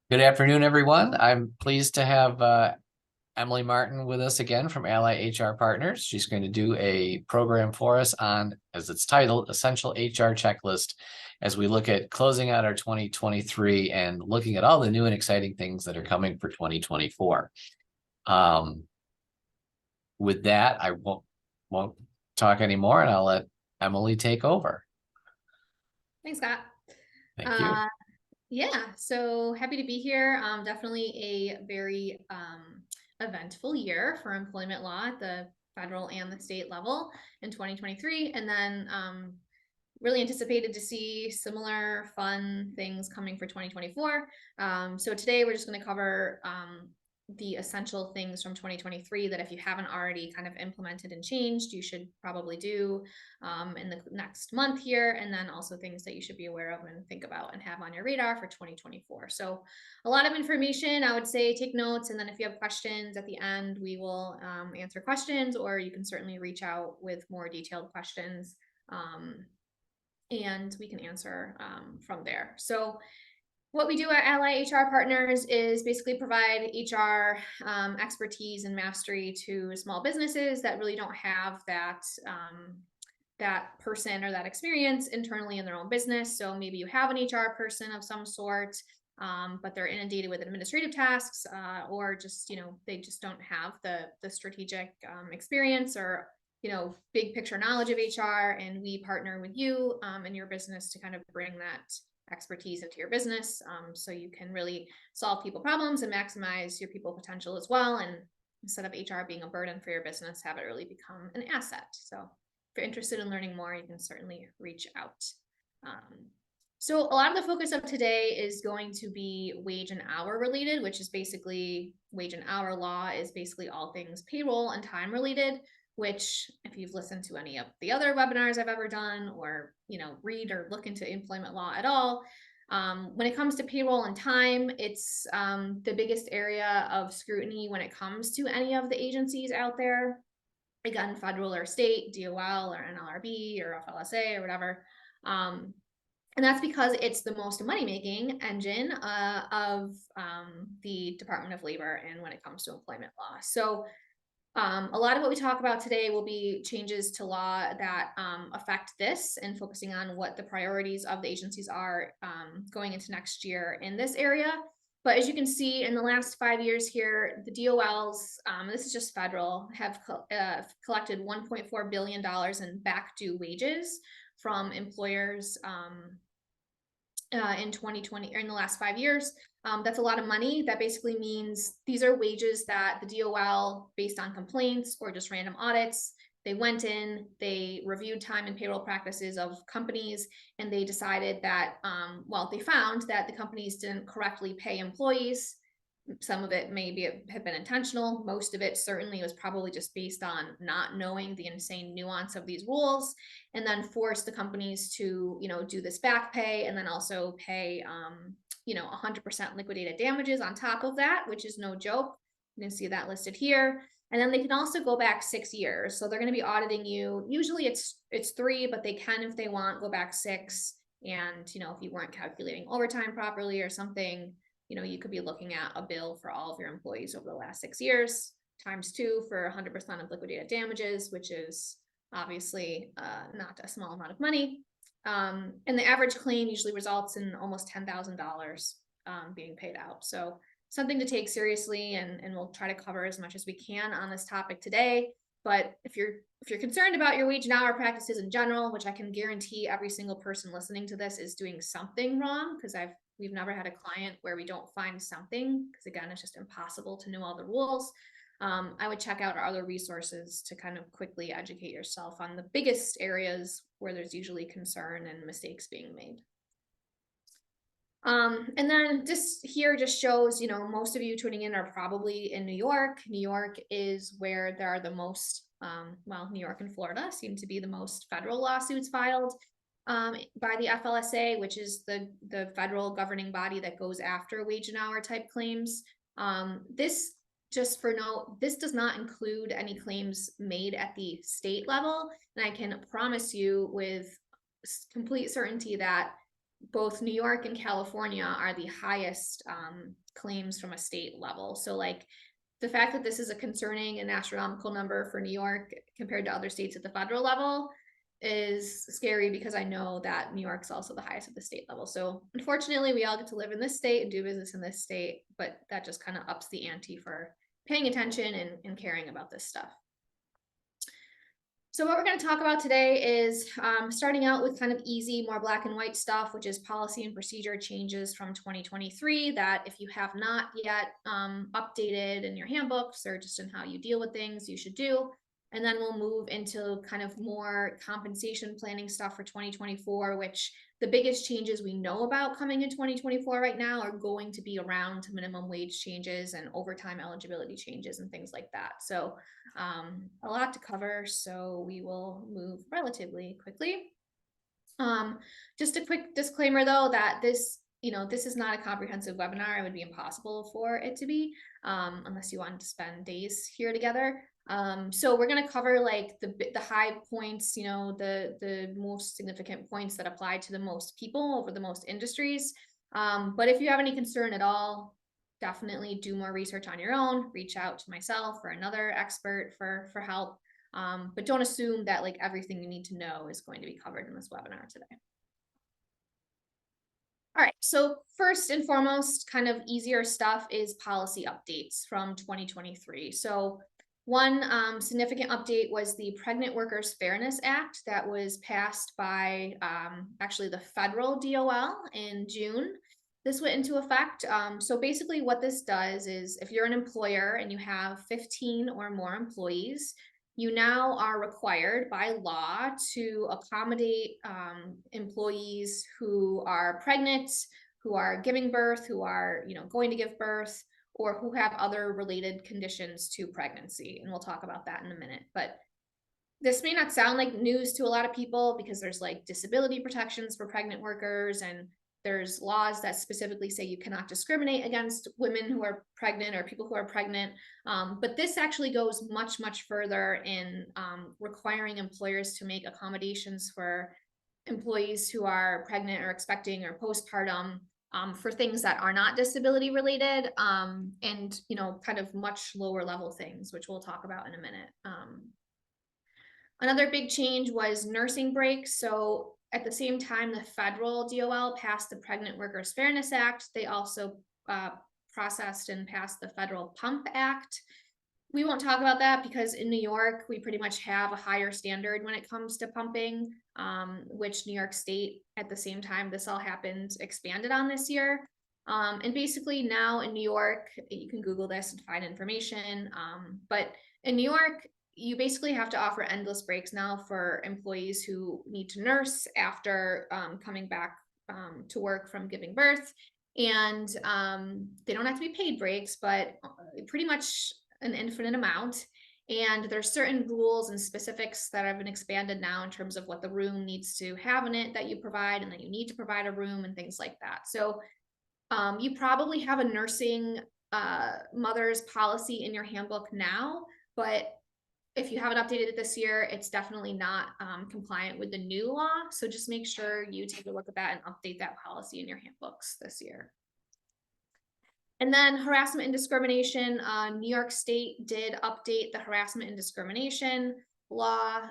Good afternoon, everyone. I'm pleased to have Emily Martin with us again from Ally HR Partners. She's going to do a program for us on, as it's titled, Essential HR Checklist, as we look at closing out our 2023 and looking at all the new and exciting things that are coming for 2024. With that, I won't talk anymore, and I'll let Emily take over. Thanks, Scott. Thank you. Yeah, so happy to be here. Definitely a very eventful year for employment law at the federal and the state level in 2023. And then really anticipated to see similar fun things coming for 2024. So today we're just going to cover the essential things from 2023 that if you haven't already kind of implemented and changed, you should probably do in the next month here, and then also things that you should be aware of and think about and have on your radar for 2024. So a lot of information. I would say take notes, and then if you have questions at the end, we will answer questions, or you can certainly reach out with more detailed questions and we can answer from there. So what we do at Ally HR Partners is basically provide HR expertise and mastery to small businesses that really don't have that that person or that experience internally in their own business. So maybe you have an HR person of some sort, but they're inundated with administrative tasks, or just they just don't have the strategic experience or big picture knowledge of HR, and we partner with you and your business to kind of bring that expertise into your business, so you can really solve people problems and maximize your people potential as well. And instead of HR being a burden for your business, have it really become an asset. So if you're interested in learning more, you can certainly reach out. So a lot of the focus of today is going to be wage and hour related, which is basically wage and hour law is basically all things payroll and time related, which if you've listened to any of the other webinars I've ever done, or read or look into employment law at all, when it comes to payroll and time, it's the biggest area of scrutiny when it comes to any of the agencies out there, again, federal or state, DOL or NLRB or FLSA or whatever. And that's because it's the most money-making engine of the Department of Labor and when it comes to employment law. So a lot of what we talk about today will be changes to law that affect this, and focusing on what the priorities of the agencies are going into next year in this area. But as you can see, in the last 5 years here, the DOLs, this is just federal, have collected $1.4 billion in back due wages from employers in 2020, or in the last 5 years. That's a lot of money. That basically means these are wages that the DOL, based on complaints or just random audits, they went in, they reviewed time and payroll practices of companies, and they decided that, well, they found that the companies didn't correctly pay employees. Some of it maybe have been intentional. Most of it certainly was probably just based on not knowing the insane nuance of these rules, and then force the companies to, do this back pay, and then also pay, 100% liquidated damages on top of that, which is no joke. You can see that listed here. And then they can also go back 6 years. So they're going to be auditing you. Usually it's 3, but they can, if they want, go back 6. And, if you weren't calculating overtime properly or something, you could be looking at a bill for all of your employees over the last 6 years, times 2 for 100% of liquidated damages, which is obviously not a small amount of money. And the average claim usually results in almost $10,000 being paid out. So something to take seriously, and we'll try to cover as much as we can on this topic today. But if you're concerned about your wage and hour practices in general, which I can guarantee every single person listening to this is doing something wrong, because we've never had a client where we don't find something, because again, it's just impossible to know all the rules. I would check out our other resources to kind of quickly educate yourself on the biggest areas where there's usually concern and mistakes being made. And then this here just shows, most of you tuning in are probably in New York. New York is where there are the most, New York and Florida seem to be the most federal lawsuits filed by the FLSA, which is the federal governing body that goes after wage and hour type claims. This, just for note, this does not include any claims made at the state level. And I can promise you with complete certainty that both New York and California are the highest claims from a state level. So like the fact that this is a concerning and astronomical number for New York compared to other states at the federal level is scary, because I know that New York's also the highest at the state level. So unfortunately, we all get to live in this state and do business in this state, but that just kind of ups the ante for paying attention and caring about this stuff. So what we're going to talk about today is starting out with kind of easy, more black and white stuff, which is policy and procedure changes from 2023 that if you have not yet updated in your handbooks or just in how you deal with things, you should do. And then we'll move into kind of more compensation planning stuff for 2024, which the biggest changes we know about coming in 2024 right now are going to be around minimum wage changes and overtime eligibility changes and things like that. So a lot to cover, so we will move relatively quickly. Just a quick disclaimer though, that this is not a comprehensive webinar. It would be impossible for it to be, unless you wanted to spend days here together. So we're going to cover like the high points, the most significant points that apply to the most people over the most industries. But if you have any concern at all, definitely do more research on your own, reach out to myself or another expert for help. But don't assume that like everything you need to know is going to be covered in this webinar today. All right, so first and foremost, kind of easier stuff is policy updates from 2023. So one significant update was the Pregnant Workers Fairness Act that was passed by actually the federal DOL in June. This went into effect. So basically what this does is if you're an employer and you have 15 or more employees, you now are required by law to accommodate employees who are pregnant, who are giving birth, who are going to give birth, or who have other related conditions to pregnancy. And we'll talk about that in a minute. But this may not sound like news to a lot of people because there's like disability protections for pregnant workers, and there's laws that specifically say you cannot discriminate against women who are pregnant or people who are pregnant. But this actually goes much, much further in requiring employers to make accommodations for employees who are pregnant or expecting or postpartum for things that are not disability related, and kind of much lower level things, which we'll talk about in a minute. Another big change was nursing breaks. So at the same time the federal DOL passed the Pregnant Workers Fairness Act, they also processed and passed the Federal Pump Act. We won't talk about that because in New York, we pretty much have a higher standard when it comes to pumping, which New York State, at the same time this all happened, expanded on this year. And basically now in New York, you can Google this and find information. But in New York, you basically have to offer endless breaks now for employees who need to nurse after coming back to work from giving birth. And they don't have to be paid breaks, but pretty much an infinite amount. And there's certain rules and specifics that have been expanded now in terms of what the room needs to have in it that you provide, and that you need to provide a room and things like that. So you probably have a nursing mother's policy in your handbook now, but if you haven't updated it this year, it's definitely not compliant with the new law. So just make sure you take a look at that and update that policy in your handbooks this year. And then harassment and discrimination. New York State did update the harassment and discrimination law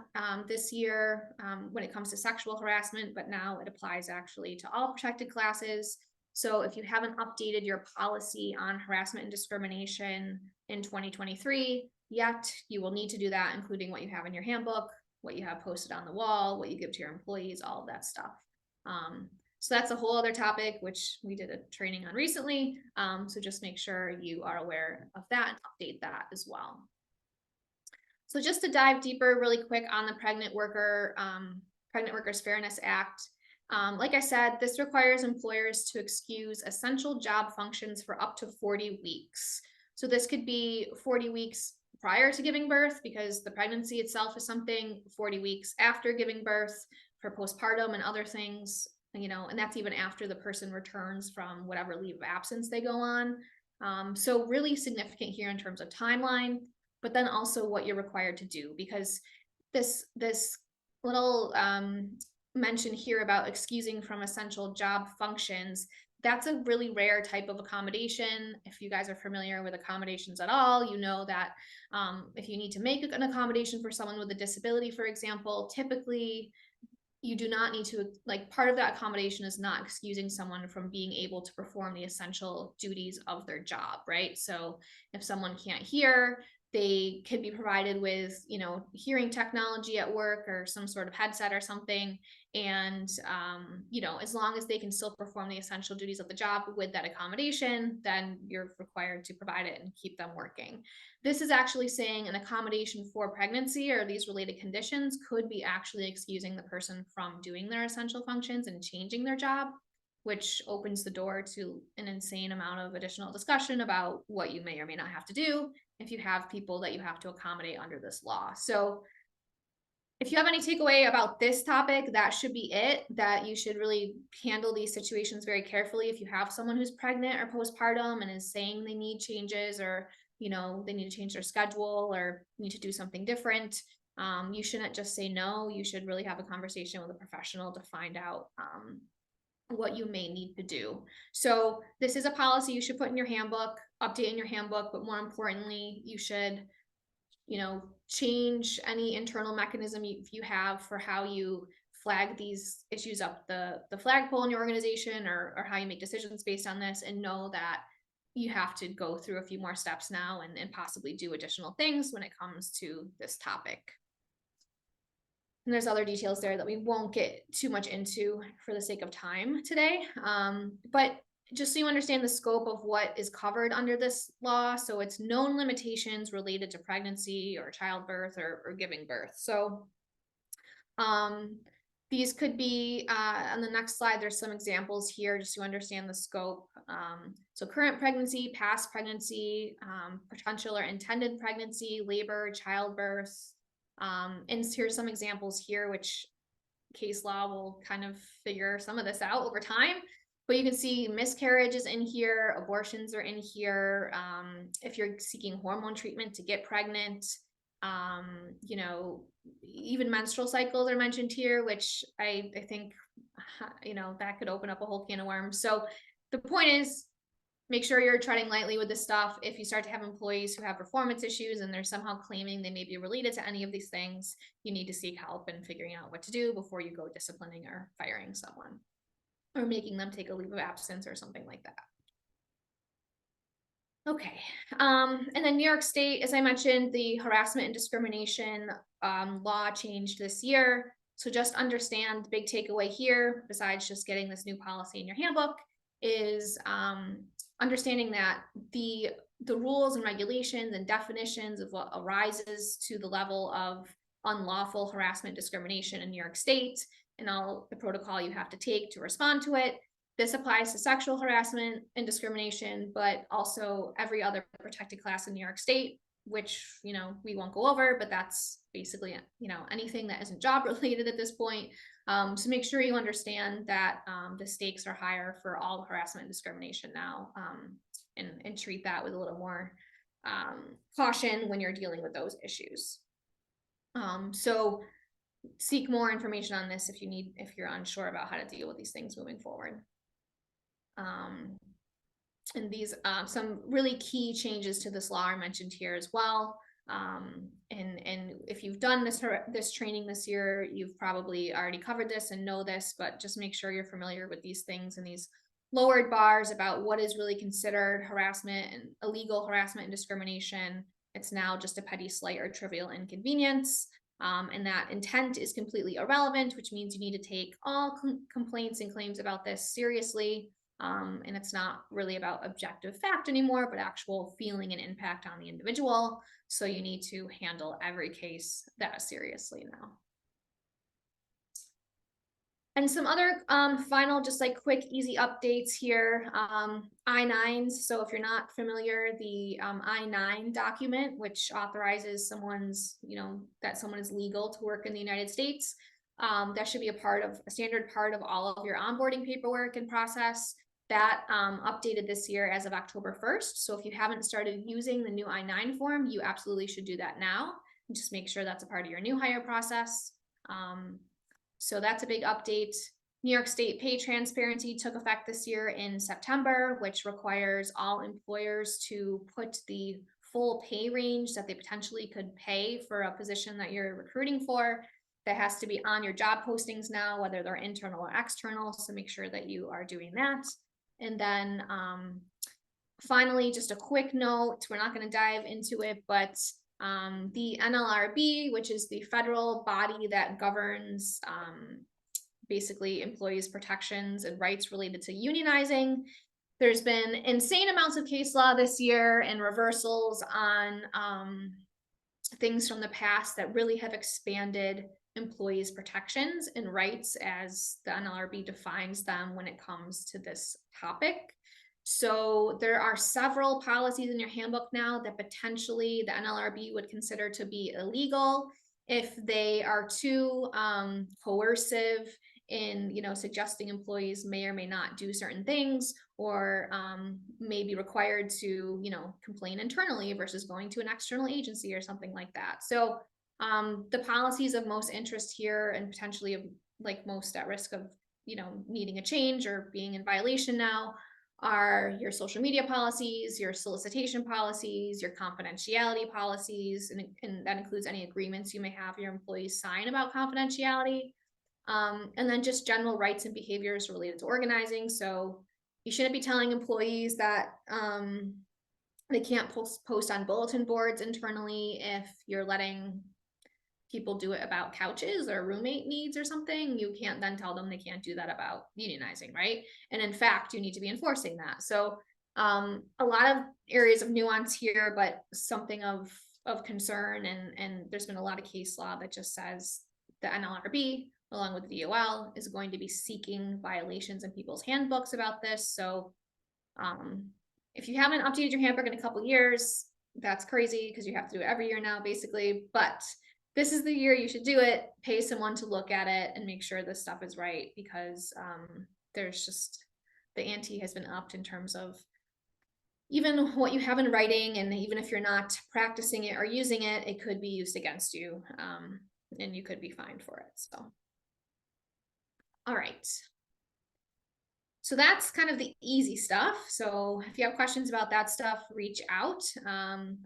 this year when it comes to sexual harassment, but now it applies actually to all protected classes. So if you haven't updated your policy on harassment and discrimination in 2023 yet, you will need to do that, including what you have in your handbook, what you have posted on the wall, what you give to your employees, all of that stuff. So that's a whole other topic, which we did a training on recently. So just make sure you are aware of that and update that as well. So just to dive deeper really quick on the Pregnant Workers Fairness Act. Like I said, this requires employers to excuse essential job functions for up to 40 weeks. So this could be 40 weeks prior to giving birth because the pregnancy itself is something, 40 weeks after giving birth for postpartum and other things, and that's even after the person returns from whatever leave of absence they go on. So really significant here in terms of timeline, but then also what you're required to do, because this little mention here about excusing from essential job functions, that's a really rare type of accommodation. If you guys are familiar with accommodations at all, you know that if you need to make an accommodation for someone with a disability, for example, typically you do not need to, like, part of that accommodation is not excusing someone from being able to perform the essential duties of their job, right? So if someone can't hear, they could be provided with, you know, hearing technology at work or some sort of headset or something. And, you know, as long as they can still perform the essential duties of the job with that accommodation, then you're required to provide it and keep them working. This is actually saying an accommodation for pregnancy or these related conditions could be actually excusing the person from doing their essential functions and changing their job, which opens the door to an insane amount of additional discussion about what you may or may not have to do if you have people that you have to accommodate under this law. So if you have any takeaway about this topic, that should be it, that you should really handle these situations very carefully. If you have someone who's pregnant or postpartum and is saying they need changes, or, you know, they need to change their schedule or need to do something different, you shouldn't just say no. You should really have a conversation with a professional to find out what you may need to do. So this is a policy you should put in your handbook, update in your handbook, but more importantly, you should, you know, change any internal mechanism if you have for how you flag these issues up the flagpole in your organization, or how you make decisions based on this, and know that you have to go through a few more steps now and possibly do additional things when it comes to this topic. And there's other details there that we won't get too much into for the sake of time today. But just so you understand the scope of what is covered under this law. So it's known limitations related to pregnancy or childbirth or giving birth. So these could be, on the next slide, there's some examples here just to understand the scope. So current pregnancy, past pregnancy, potential or intended pregnancy, labor, childbirth. And here's some examples here, which case law will kind of figure some of this out over time. But you can see miscarriage is in here, abortions are in here. If you're seeking hormone treatment to get pregnant, you know, even menstrual cycles are mentioned here, which I think, you know, that could open up a whole can of worms. So the point is, make sure you're treading lightly with this stuff. If you start to have employees who have performance issues and they're somehow claiming they may be related to any of these things, you need to seek help in figuring out what to do before you go disciplining or firing someone, or making them take a leave of absence or something like that. Okay, and then New York State, as I mentioned, the harassment and discrimination law changed this year. So just understand the big takeaway here, besides just getting this new policy in your handbook, is understanding that the rules and regulations and definitions of what arises to the level of unlawful harassment discrimination in New York State, and all the protocol you have to take to respond to it. This applies to sexual harassment and discrimination, but also every other protected class in New York State, which, you know, we won't go over, but that's basically, you know, anything that isn't job related at this point. So make sure you understand that the stakes are higher for all harassment and discrimination now, and treat that with a little more caution when you're dealing with those issues. So seek more information on this if you're unsure about how to deal with these things moving forward. And these some really key changes to this law are mentioned here as well. And if you've done this training this year, you've probably already covered this and know this, but just make sure you're familiar with these things and these lowered bars about what is really considered harassment and illegal harassment and discrimination. It's now just a petty slight or trivial inconvenience. And that intent is completely irrelevant, which means you need to take all complaints and claims about this seriously. And it's not really about objective fact anymore, but actual feeling and impact on the individual. So you need to handle every case that seriously now. And some other final, just like quick, easy updates here. I-9s. So if you're not familiar, the I-9 document, which authorizes someone's, you know, that someone is legal to work in the United States, that should be a standard part of all of your onboarding paperwork and process. That updated this year as of October 1st. So if you haven't started using the new I-9 form, you absolutely should do that now. And just make sure that's a part of your new hire process. So that's a big update. New York State pay transparency took effect this year in September, which requires all employers to put the full pay range that they potentially could pay for a position that you're recruiting for. That has to be on your job postings now, whether they're internal or external. So make sure that you are doing that. And then finally, just a quick note, we're not going to dive into it, but the NLRB, which is the federal body that governs basically employees' protections and rights related to unionizing. There's been insane amounts of case law this year and reversals on things from the past that really have expanded employees' protections and rights as the NLRB defines them when it comes to this topic. So there are several policies in your handbook now that potentially the NLRB would consider to be illegal if they are too coercive in, you know, suggesting employees may or may not do certain things, or may be required to, you know, complain internally versus going to an external agency or something like that. So the policies of most interest here and potentially of like most at risk of, you know, needing a change or being in violation now are your social media policies, your solicitation policies, your confidentiality policies, and that includes any agreements you may have your employees sign about confidentiality. And then just general rights and behaviors related to organizing. So you shouldn't be telling employees that they can't post on bulletin boards internally if you're letting people do it about couches or roommate needs or something. You can't then tell them they can't do that about unionizing, right? And in fact, you need to be enforcing that. So a lot of areas of nuance here, but something of concern, and there's been a lot of case law that just says the NLRB along with the DOL is going to be seeking violations in people's handbooks about this. So if you haven't updated your handbook in a couple years, that's crazy because you have to do it every year now basically, but this is the year you should do it. Pay someone to look at it and make sure this stuff is right, because there's just, the ante has been upped in terms of even what you have in writing, and even if you're not practicing it or using it, it could be used against you, and you could be fined for it. So, all right. So that's kind of the easy stuff. So if you have questions about that stuff, reach out.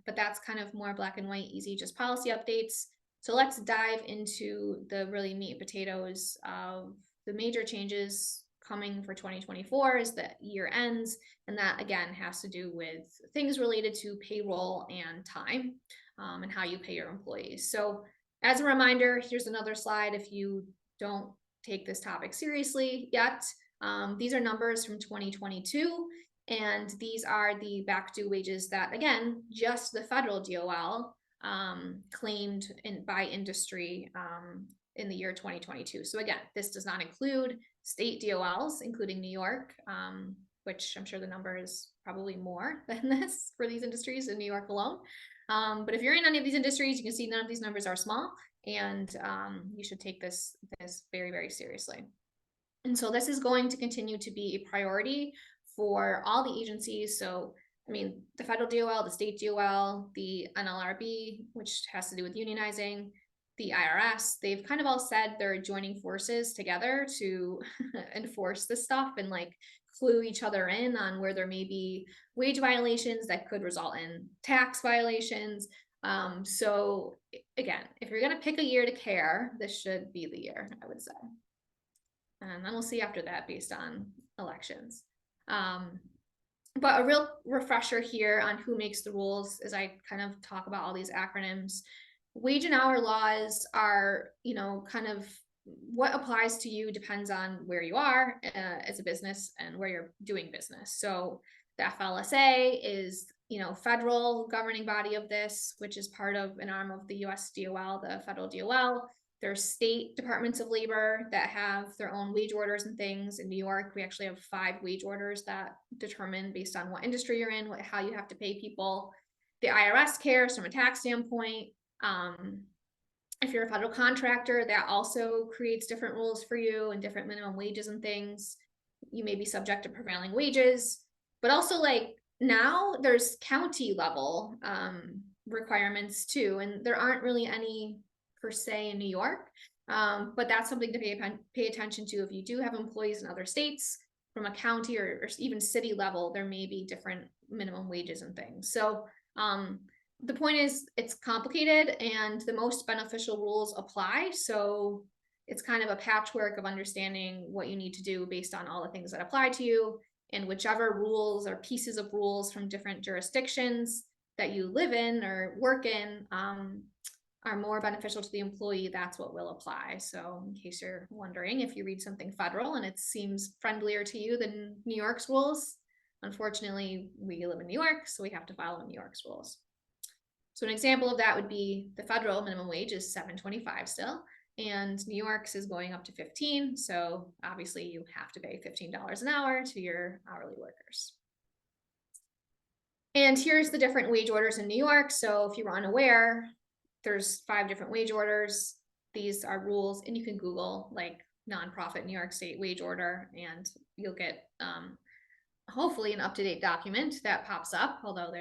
But that's kind of more black and white, easy, just policy updates. So let's dive into the really meat and potatoes of the major changes coming for 2024 as the year ends. And that again has to do with things related to payroll and time, and how you pay your employees. So as a reminder, here's another slide if you don't take this topic seriously yet. These are numbers from 2022, and these are the back due wages that, again, just the federal DOL claimed by industry in the year 2022. So again, this does not include state DOLs, including New York, which I'm sure the number is probably more than this for these industries in New York alone. But if you're in any of these industries, you can see none of these numbers are small, and you should take this very, very seriously. And so this is going to continue to be a priority for all the agencies. So, I mean, the federal DOL, the state DOL, the NLRB, which has to do with unionizing, the IRS, they've kind of all said they're joining forces together to enforce this stuff and like clue each other in on where there may be wage violations that could result in tax violations. So again, if you're going to pick a year to care, this should be the year, I would say. And then we'll see after that based on elections. But a real refresher here on who makes the rules as I kind of talk about all these acronyms. Wage and hour laws are, you know, kind of what applies to you depends on where you are as a business and where you're doing business. So the FLSA is, you know, federal governing body of this, which is part of an arm of the US DOL, the federal DOL. There's state departments of labor that have their own wage orders and things. In New York, we actually have 5 wage orders that determine based on what industry you're in, how you have to pay people. The IRS cares from a tax standpoint. If you're a federal contractor, that also creates different rules for you and different minimum wages and things. You may be subject to prevailing wages, but also like now there's county level requirements too, and there aren't really any per se in New York. But that's something to pay attention to. If you do have employees in other states, from a county or even city level, there may be different minimum wages and things. So the point is, it's complicated and the most beneficial rules apply. So it's kind of a patchwork of understanding what you need to do based on all the things that apply to you, and whichever rules or pieces of rules from different jurisdictions that you live in or work in are more beneficial to the employee, that's what will apply. So in case you're wondering, if you read something federal and it seems friendlier to you than New York's rules, unfortunately, we live in New York, so we have to follow New York's rules. So an example of that would be the federal minimum wage is $7.25 still, and New York's is going up to 15. So obviously you have to pay $15 an hour to your hourly workers. And here's the different wage orders in New York. So if you were unaware, there's 5 different wage orders. These are rules, and you can Google like nonprofit New York State wage order, and you'll get hopefully an up-to-date document that pops up, although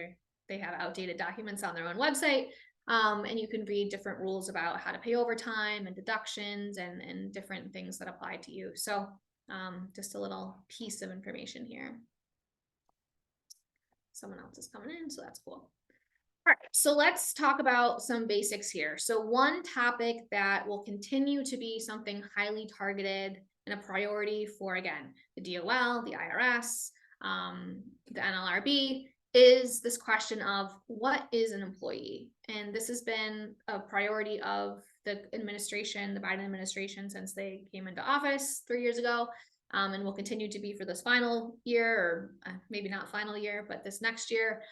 they have outdated documents on their own website. And you can read different rules about how to pay overtime and deductions and different things that apply to you. So just a little piece of information here. Someone else is coming in, so that's cool. All right, so let's talk about some basics here. So one topic that will continue to be something highly targeted and a priority for, again, the DOL, the IRS, the NLRB, is this question of what is an employee? And this has been a priority of the administration, the Biden administration, since they came into office 3 years ago, and will continue to be for this final year, or maybe not final year, but this next year.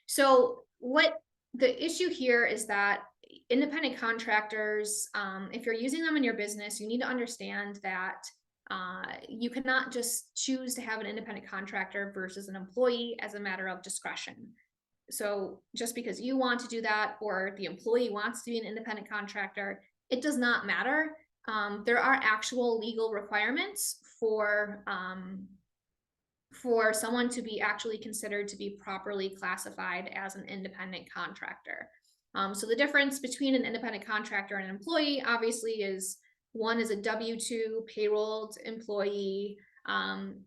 So what the issue here is that independent contractors, if you're using them in your business, you need to understand that you cannot just choose to have an independent contractor versus an employee as a matter of discretion. So just because you want to do that or the employee wants to be an independent contractor, it does not matter. There are actual legal requirements for someone to be actually considered to be properly classified as an independent contractor. So the difference between an independent contractor and an employee obviously is, one is a W-2 payrolled employee.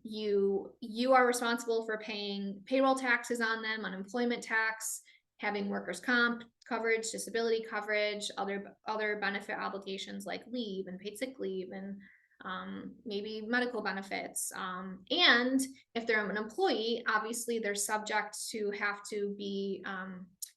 You are responsible for paying payroll taxes on them, unemployment tax, having workers' comp coverage, disability coverage, other benefit obligations like leave and paid sick leave, and maybe medical benefits. And if they're an employee, obviously they're subject to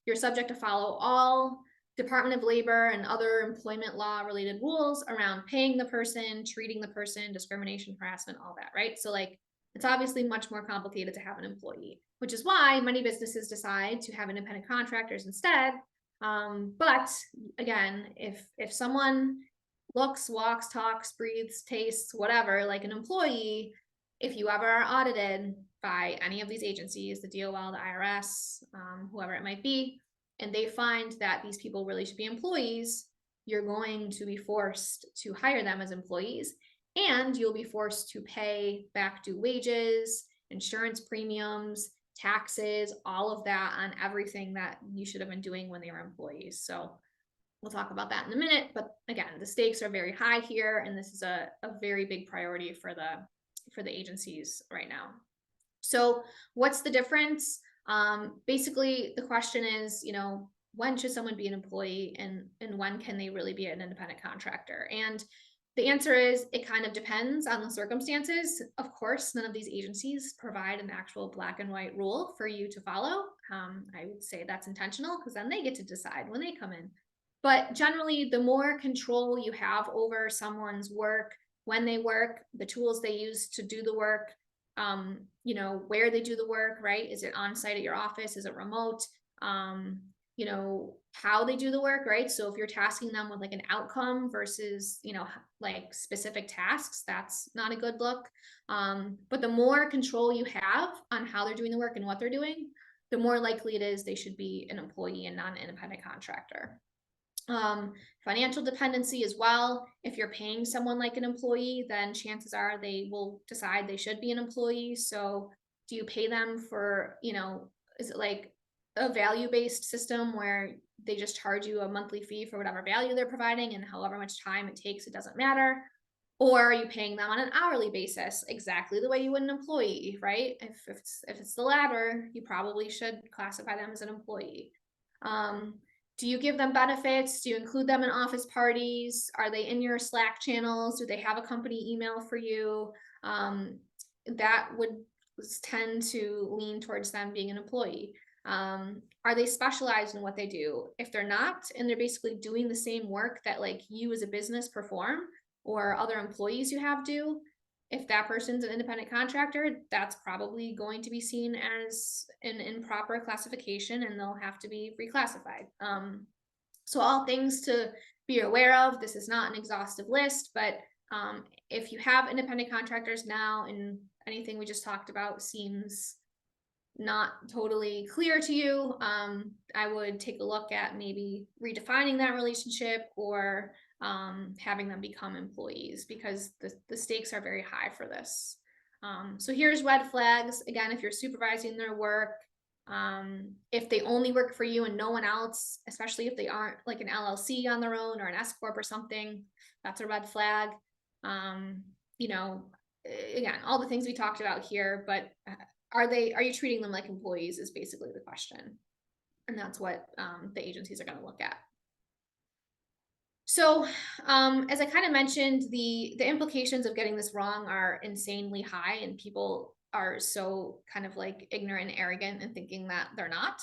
you're subject to follow all Department of Labor and other employment law related rules around paying the person, treating the person, discrimination, harassment, all that, right? So like, it's obviously much more complicated to have an employee, which is why many businesses decide to have independent contractors instead. But again, if someone looks, walks, talks, breathes, tastes, whatever, like an employee, if you ever are audited by any of these agencies, the DOL, the IRS, whoever it might be, and they find that these people really should be employees, you're going to be forced to hire them as employees, and you'll be forced to pay back due wages, insurance premiums, taxes, all of that on everything that you should have been doing when they were employees. So we'll talk about that in a minute, but again, the stakes are very high here, and this is a very big priority for the agencies right now. So what's the difference? Basically, the question is, when should someone be an employee, and when can they really be an independent contractor? And the answer is, it kind of depends on the circumstances. Of course, none of these agencies provide an actual black and white rule for you to follow. I would say that's intentional, because then they get to decide when they come in. But generally, the more control you have over someone's work, when they work, the tools they use to do the work, where they do the work, right? Is it on site at your office? Is it remote? How they do the work, right? So if you're tasking them with like an outcome versus, like specific tasks, that's not a good look. But the more control you have on how they're doing the work and what they're doing, the more likely it is they should be an employee and not an independent contractor. Financial dependency as well. If you're paying someone like an employee, then chances are they will decide they should be an employee. So do you pay them for, is it like a value-based system where they just charge you a monthly fee for whatever value they're providing, and however much time it takes, it doesn't matter? Or are you paying them on an hourly basis, exactly the way you would an employee, right? If it's the latter, you probably should classify them as an employee. Do you give them benefits? Do you include them in office parties? Are they in your Slack channels? Do they have a company email for you? That would tend to lean towards them being an employee. Are they specialized in what they do? If they're not, and they're basically doing the same work that like you as a business perform or other employees you have do, if that person's an independent contractor, that's probably going to be seen as an improper classification and they'll have to be reclassified. So all things to be aware of. This is not an exhaustive list, but if you have independent contractors now and anything we just talked about seems not totally clear to you, I would take a look at maybe redefining that relationship or having them become employees, because the stakes are very high for this. So here's red flags. Again, if you're supervising their work, if they only work for you and no one else, especially if they aren't like an LLC on their own or an S Corp or something, that's a red flag. You know, again, all the things we talked about here, but are you treating them like employees is basically the question. And that's what the agencies are going to look at. So as I kind of mentioned, the implications of getting this wrong are insanely high, and people are so kind of like ignorant and arrogant and thinking that they're not.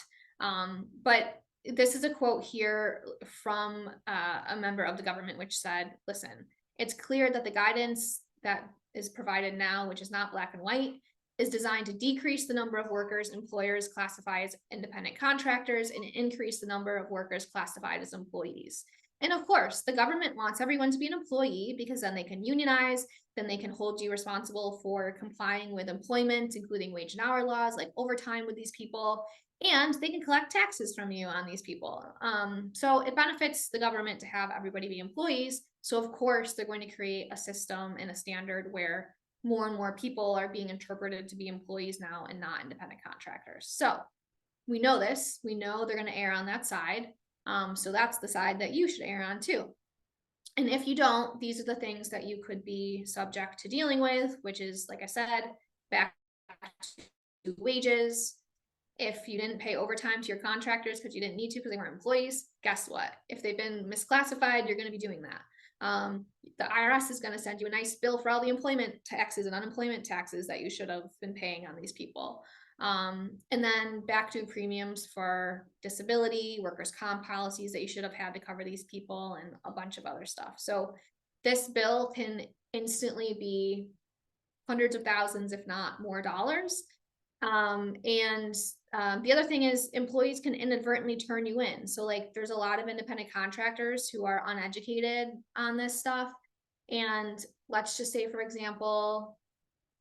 But this is a quote here from a member of the government, which said, listen, it's clear that the guidance that is provided now, which is not black and white, is designed to decrease the number of workers employers classify as independent contractors and increase the number of workers classified as employees. And of course, the government wants everyone to be an employee because then they can unionize, then they can hold you responsible for complying with employment, including wage and hour laws, like overtime with these people, and they can collect taxes from you on these people. So it benefits the government to have everybody be employees. So of course, they're going to create a system and a standard where more and more people are being interpreted to be employees now and not independent contractors. So we know this, we know they're going to err on that side. So that's the side that you should err on too. And if you don't, these are the things that you could be subject to dealing with, which is, like I said, back to wages. If you didn't pay overtime to your contractors because you didn't need to because they weren't employees, guess what? If they've been misclassified, you're going to be doing that. The IRS is going to send you a nice bill for all the employment taxes and unemployment taxes that you should have been paying on these people. And then back to premiums for disability, workers' comp policies that you should have had to cover these people, and a bunch of other stuff. So this bill can instantly be hundreds of thousands, if not more dollars. The other thing is employees can inadvertently turn you in. So like there's a lot of independent contractors who are uneducated on this stuff. And let's just say, for example,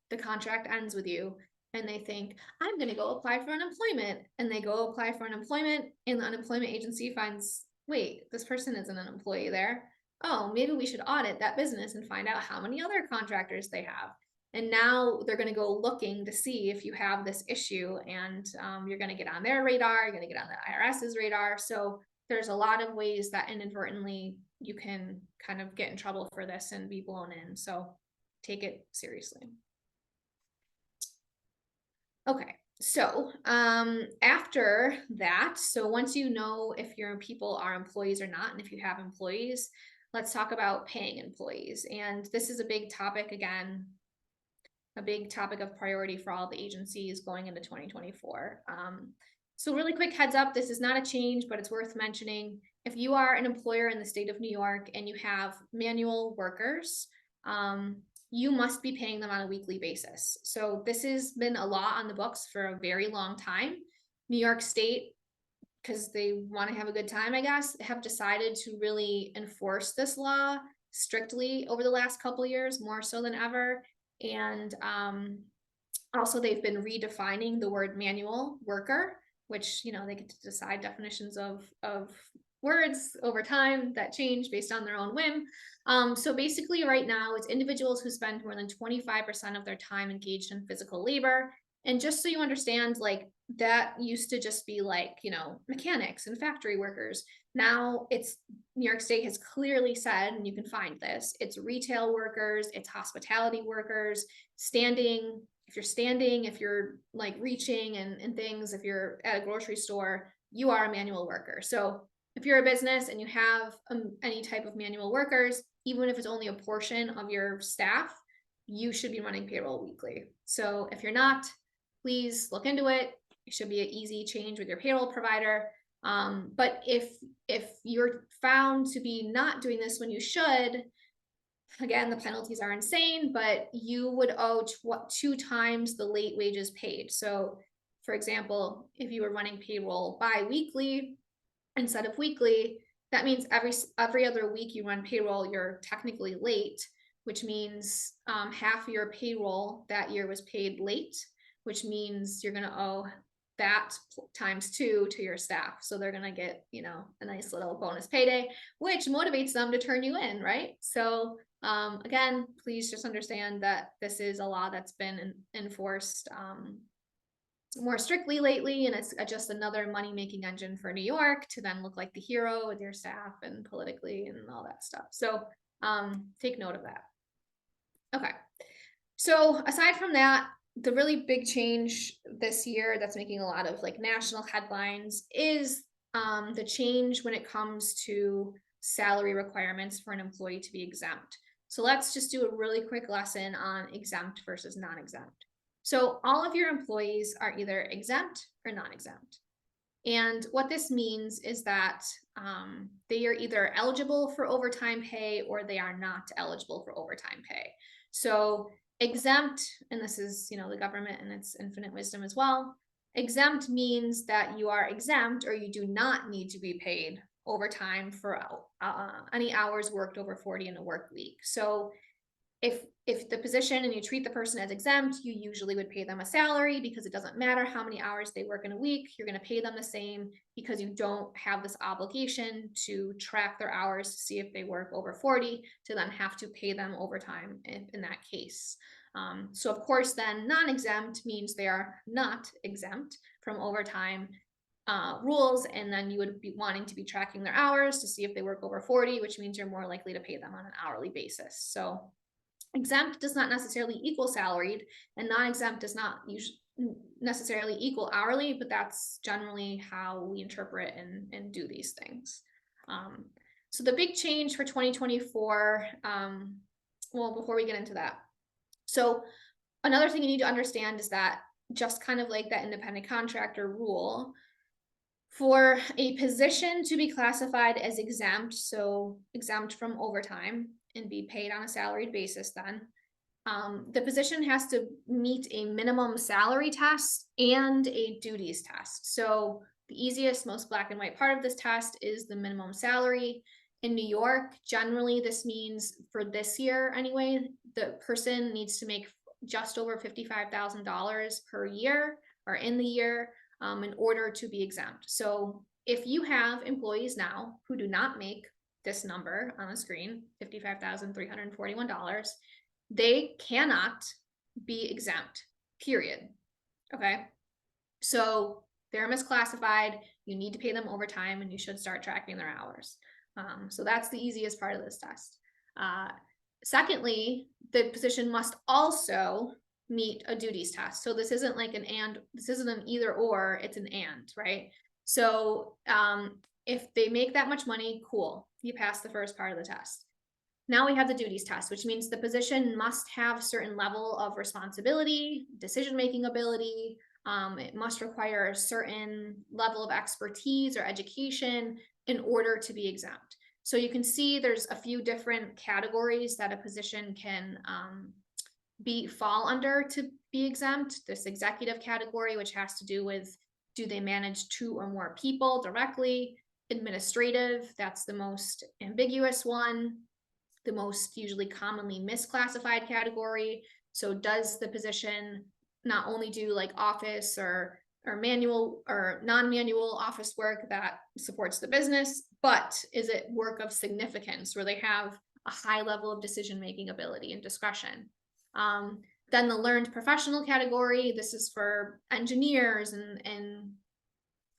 the contract ends with you and they think, I'm going to go apply for unemployment. And they go apply for unemployment and the unemployment agency finds, wait, this person isn't an employee there. Oh, maybe we should audit that business and find out how many other contractors they have. And now they're going to go looking to see if you have this issue, and you're going to get on their radar, you're going to get on the IRS's radar. So there's a lot of ways that inadvertently you can kind of get in trouble for this and be blown in. So take it seriously. Okay, so after that, so once you know if your people are employees or not, and if you have employees, let's talk about paying employees. And this is a big topic, again, a big topic of priority for all the agencies going into 2024. So really quick heads up, this is not a change, but it's worth mentioning. If you are an employer in the state of New York and you have manual workers, you must be paying them on a weekly basis. So this has been a law on the books for a very long time. New York State, because they want to have a good time, I guess, have decided to really enforce this law strictly over the last couple of years, more so than ever. And also they've been redefining the word manual worker, which, you know, they get to decide definitions of words over time that change based on their own whim. So basically right now it's individuals who spend more than 25% of their time engaged in physical labor. And just so you understand, like that used to just be like, you know, mechanics and factory workers. Now it's New York State has clearly said, and you can find this, it's retail workers, it's hospitality workers, standing, if you're standing, if you're like reaching and things, if you're at a grocery store, you are a manual worker. So if you're a business and you have any type of manual workers, even if it's only a portion of your staff, you should be running payroll weekly. So if you're not, please look into it. It should be an easy change with your payroll provider. But if you're found to be not doing this when you should, again, the penalties are insane, but you would owe 2 times the late wages paid. So for example, if you were running payroll bi-weekly instead of weekly, that means every other week you run payroll, you're technically late, which means half of your payroll that year was paid late, which means you're going to owe that times 2 to your staff. So they're going to get, you know, a nice little bonus payday, which motivates them to turn you in, right? So again, please just understand that this is a law that's been enforced more strictly lately, and it's just another money-making engine for New York to then look like the hero with your staff and politically and all that stuff. So take note of that. Okay, so aside from that, the really big change this year that's making a lot of like national headlines is the change when it comes to salary requirements for an employee to be exempt. So let's just do a really quick lesson on exempt versus non-exempt. So all of your employees are either exempt or non-exempt. And what this means is that they are either eligible for overtime pay or they are not eligible for overtime pay. So exempt, and this is, you know, the government and its infinite wisdom as well. Exempt means that you are exempt or you do not need to be paid overtime for any hours worked over 40 in a work week. So if the position and you treat the person as exempt, you usually would pay them a salary because it doesn't matter how many hours they work in a week, you're going to pay them the same because you don't have this obligation to track their hours to see if they work over 40 to then have to pay them overtime in that case. So of course then non-exempt means they are not exempt from overtime rules, and then you would be wanting to be tracking their hours to see if they work over 40, which means you're more likely to pay them on an hourly basis. So exempt does not necessarily equal salaried, and non-exempt does not necessarily equal hourly, but that's generally how we interpret and do these things. So the big change for 2024, well, before we get into that, so another thing you need to understand is that just kind of like that independent contractor rule, for a position to be classified as exempt, so exempt from overtime and be paid on a salaried basis, then the position has to meet a minimum salary test and a duties test. So the easiest, most black and white part of this test is the minimum salary. In New York, generally this means for this year anyway, the person needs to make just over $55,000 per year or in the year in order to be exempt. So if you have employees now who do not make this number on the screen, $55,341, they cannot be exempt, period. Okay, so they're misclassified, you need to pay them overtime and you should start tracking their hours. So that's the easiest part of this test. Secondly, the position must also meet a duties test. So this isn't like this isn't an either or, it's an and, right? So if they make that much money, cool, you pass the first part of the test. Now we have the duties test, which means the position must have a certain level of responsibility, decision-making ability. It must require a certain level of expertise or education in order to be exempt. So you can see there's a few different categories that a position can fall under to be exempt. This executive category, which has to do with, do they manage 2 or more people directly? Administrative, that's the most ambiguous one, the most usually commonly misclassified category. So does the position not only do like office or manual or non-manual office work that supports the business, but is it work of significance where they have a high level of decision-making ability and discretion? Then the learned professional category, this is for engineers and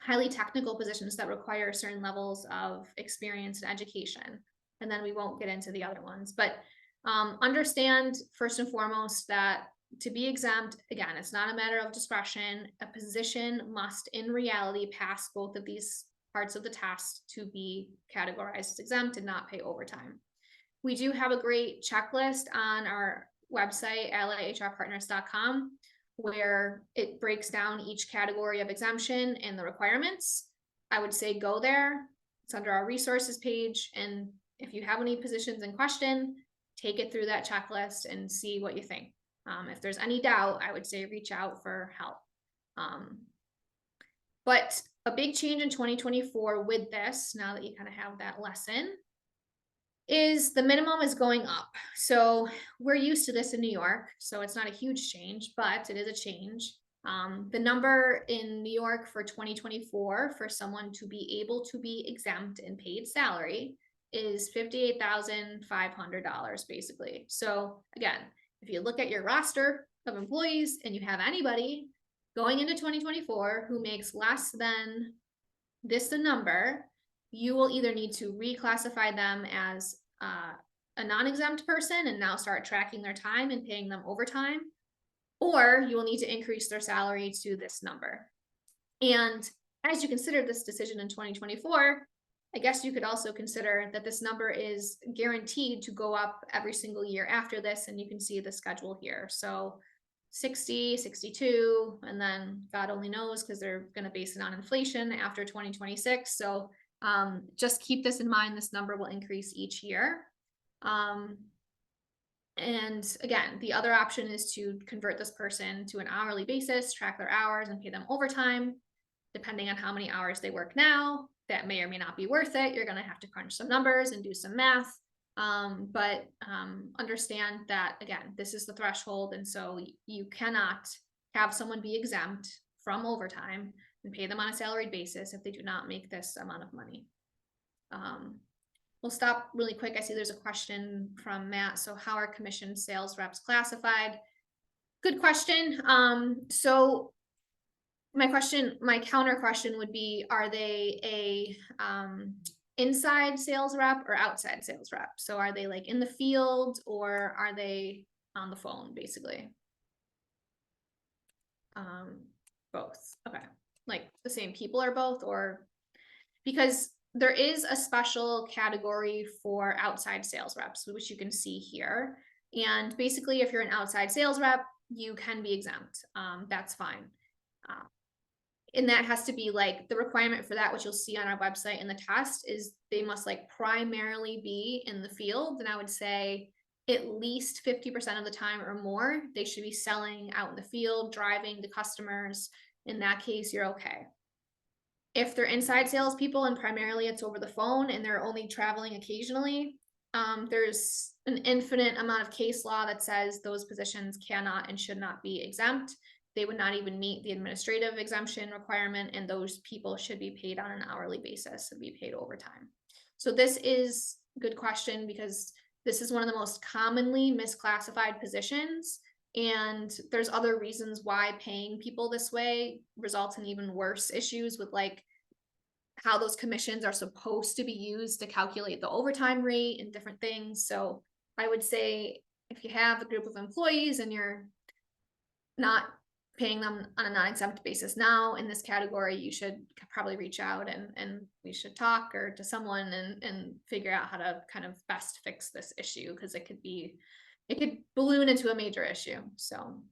highly technical positions that require certain levels of experience and education. And then we won't get into the other ones, but understand first and foremost that to be exempt, again, it's not a matter of discretion. A position must in reality pass both of these parts of the test to be categorized as exempt and not pay overtime. We do have a great checklist on our website, allyhrpartners.com, where it breaks down each category of exemption and the requirements. I would say go there. It's under our resources page. And if you have any positions in question, take it through that checklist and see what you think. If there's any doubt, I would say reach out for help. But a big change in 2024 with this, now that you kind of have that lesson, is the minimum is going up. So we're used to this in New York, so it's not a huge change, but it is a change. The number in New York for 2024 for someone to be able to be exempt and paid salary is $58,500 basically. So again, if you look at your roster of employees and you have anybody going into 2024 who makes less than this number, you will either need to reclassify them as a non-exempt person and now start tracking their time and paying them overtime, or you will need to increase their salary to this number. And as you consider this decision in 2024, I guess you could also consider that this number is guaranteed to go up every single year after this, and you can see the schedule here. So 60, 62, and then God only knows because they're going to base it on inflation after 2026. So just keep this in mind. This number will increase each year. And again, the other option is to convert this person to an hourly basis, track their hours, and pay them overtime, depending on how many hours they work now. That may or may not be worth it. You're going to have to crunch some numbers and do some math. But understand that, again, this is the threshold. And so you cannot have someone be exempt from overtime and pay them on a salaried basis if they do not make this amount of money. We'll stop really quick. I see there's a question from Matt. So how are commission sales reps classified? Good question. So my counter question would be, are they a inside sales rep or outside sales rep? So are they like in the field or are they on the phone basically? Both. Okay. Like the same people are both, or because there is a special category for outside sales reps, which you can see here. And basically if you're an outside sales rep, you can be exempt. That's fine. And that has to be like the requirement for that, which you'll see on our website in the test, is they must like primarily be in the field. And I would say at least 50% of the time or more, they should be selling out in the field, driving to customers. In that case, you're okay. If they're inside salespeople and primarily it's over the phone and they're only traveling occasionally, there's an infinite amount of case law that says those positions cannot and should not be exempt. They would not even meet the administrative exemption requirement, and those people should be paid on an hourly basis and be paid overtime. So this is a good question because this is one of the most commonly misclassified positions. And there's other reasons why paying people this way results in even worse issues with like how those commissions are supposed to be used to calculate the overtime rate and different things. So I would say if you have a group of employees and you're not paying them on a non-exempt basis now in this category, you should probably reach out and we should talk or to someone and figure out how to kind of best fix this issue, because it could balloon into a major issue. So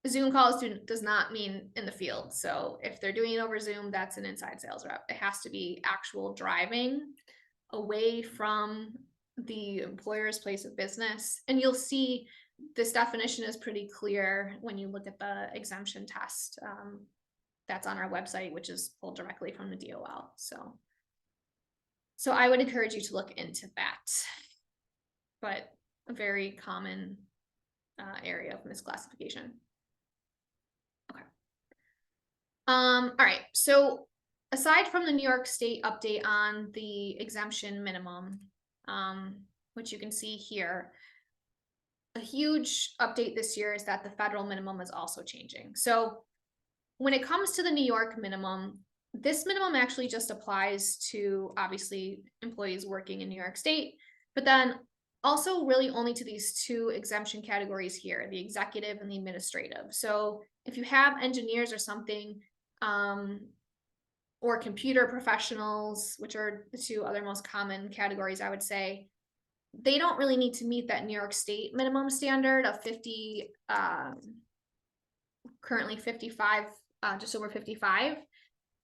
Zoom calls does not mean in the field. So if they're doing it over Zoom, that's an inside sales rep. It has to be actual driving away from the employer's place of business. And you'll see this definition is pretty clear when you look at the exemption test that's on our website, which is pulled directly from the DOL. So I would encourage you to look into that, but a very common area of misclassification. Okay. All right. So aside from the New York State update on the exemption minimum, which you can see here, a huge update this year is that the federal minimum is also changing. So when it comes to the New York minimum, this minimum actually just applies to obviously employees working in New York State, but then also really only to these two exemption categories here, the executive and the administrative. So if you have engineers or something, or computer professionals, which are the two other most common categories, I would say, they don't really need to meet that New York State minimum standard of 50, currently 55, just over 55.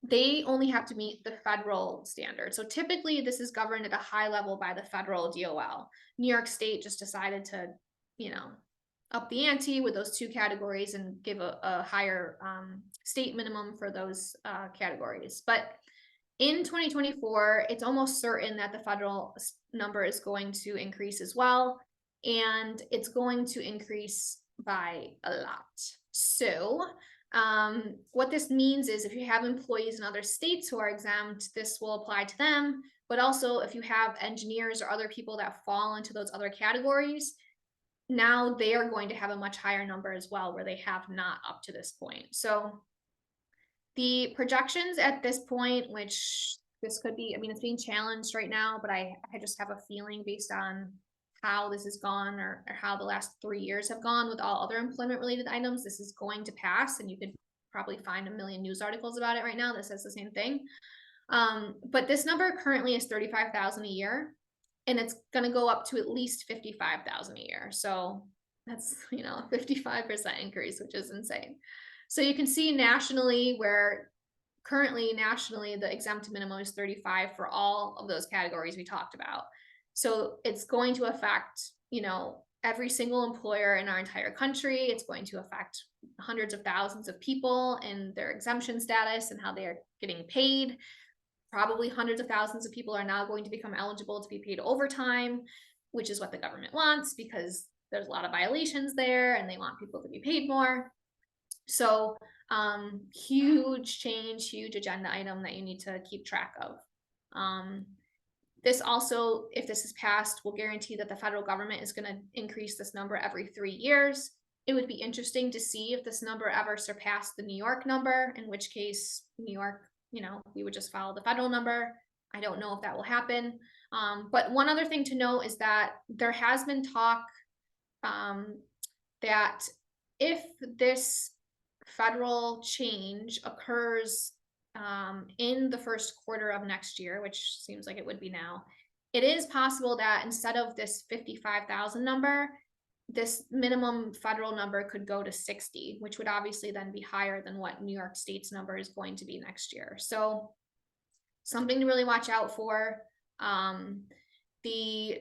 They only have to meet the federal standard. So typically this is governed at a high level by the federal DOL. New York State just decided to, up the ante with those two categories and give a higher state minimum for those categories. But in 2024, it's almost certain that the federal number is going to increase as well. And it's going to increase by a lot. So what this means is if you have employees in other states who are exempt, this will apply to them. But also if you have engineers or other people that fall into those other categories, now they are going to have a much higher number as well, where they have not up to this point. So the projections at this point, which this could be, I mean, it's being challenged right now, but I just have a feeling based on how this has gone or how the last 3 years have gone with all other employment related items, this is going to pass. And you could probably find a million news articles about it right now that says the same thing. But this number currently is 35,000 a year, and it's going to go up to at least 55,000 a year. So that's, a 55% increase, which is insane. So you can see nationally where currently nationally the exempt minimum is 35 for all of those categories we talked about. So it's going to affect, every single employer in our entire country. It's going to affect hundreds of thousands of people and their exemption status and how they are getting paid. Probably hundreds of thousands of people are now going to become eligible to be paid overtime, which is what the government wants because there's a lot of violations there and they want people to be paid more. So huge change, huge agenda item that you need to keep track of. This also, if this is passed, will guarantee that the federal government is going to increase this number every 3 years. It would be interesting to see if this number ever surpassed the New York number, in which case New York, we would just follow the federal number. I don't know if that will happen. But one other thing to note is that there has been talk that if this federal change occurs in the first quarter of next year, which seems like it would be now, it is possible that instead of this 55,000 number, this minimum federal number could go to 60, which would obviously then be higher than what New York State's number is going to be next year. So something to really watch out for. The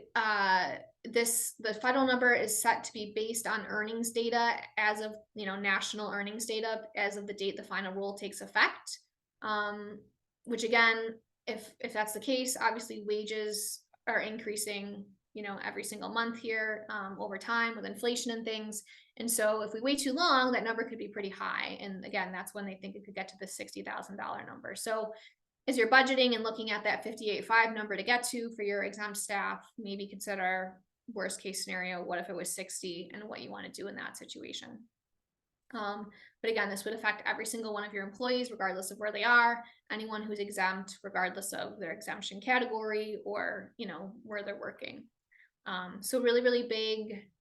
federal number is set to be based on earnings data as of, national earnings data as of the date the final rule takes effect. Which again, if that's the case, obviously wages are increasing, every single month here, over time with inflation and things. And so if we wait too long, that number could be pretty high. And again, that's when they think it could get to the $60,000 number. So as you're budgeting and looking at that 58.5 number to get to for your exempt staff, maybe consider worst case scenario, what if it was 60 and what you want to do in that situation. But again, this would affect every single one of your employees, regardless of where they are, anyone who's exempt, regardless of their exemption category or, where they're working. So really, really